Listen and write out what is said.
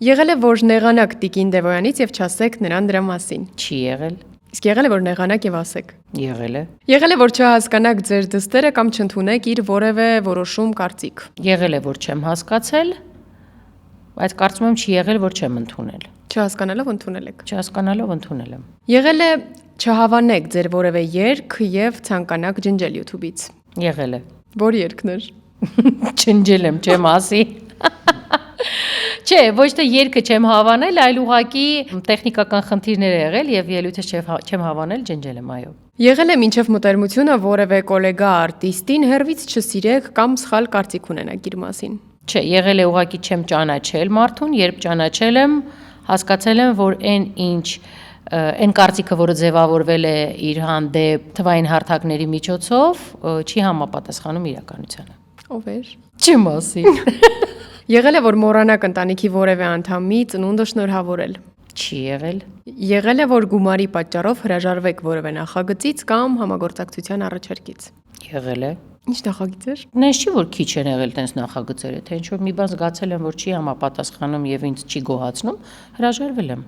Եղել է, որ նեղանաք Տիկին Դևոյանից եւ չասեք նրան դրա մասին։ Չի եղել։ Իսկ եղել է, որ նեղանաք եւ ասեք։ Եղել է։ Եղել է, որ չհասկանաք ձեր դստերը կամ չընդունեք իր որևէ որոշում կարծիք։ Եղել է, որ չեմ հասկացել, բայց կարծում եմ չի եղել, որ չեմ ընդունել։ Չհասկանալով ընդունել եք։ Չհասկանալով ընդունել եմ։ Եղել է չհավանեք ձեր որևէ երգ եւ ցանկանաք ջնջել YouTube-ից։ Եղել է։ Որ երգն էր։ Ջնջել եմ, չեմ ասի։ Չէ, ոչ թե երգը չեմ հավանել, այլ ուղղակի տեխնիկական խնդիրներ է եղել եւ ելույթը չեմ հավանել, ջնջել եմ, այո։ Եղել է մինչև մտերմությունը որևէ գոլեգա արտիստին հերվից չսիրեք կամ սխալ կարծիք ունենաք իր մասին։ Չէ, եղել է ուղղակի չեմ ճանաչել մարդուն, երբ ճանաչել եմ, հասկացել եմ, որ այն կարծիքը, որը ձևավորվել է իր հանդեպ թվային հարթակների միջոցով, չի համապատասխանում իրականությանը։ Ով էր։ Չեմ ասի։ Եղել է, որ մոռանաք ընտանիքի որևէ անդամի ծնունդը շնորհավորել։ Չի եղել։ Եղել է, որ գումարի պատճառով հրաժարվեք որևէ նախագծից կամ համագործակցության առաջարկից։ Եղել է։ Ինչ նախագիծ էր։ Նենց չի, որ քիչ են եղել տենց նախագծերը, թե ինչ որ մի բան զգացել եմ, որ չի համապատասխանում եւ ինձ չի գոհացնում, հրաժարվել եմ։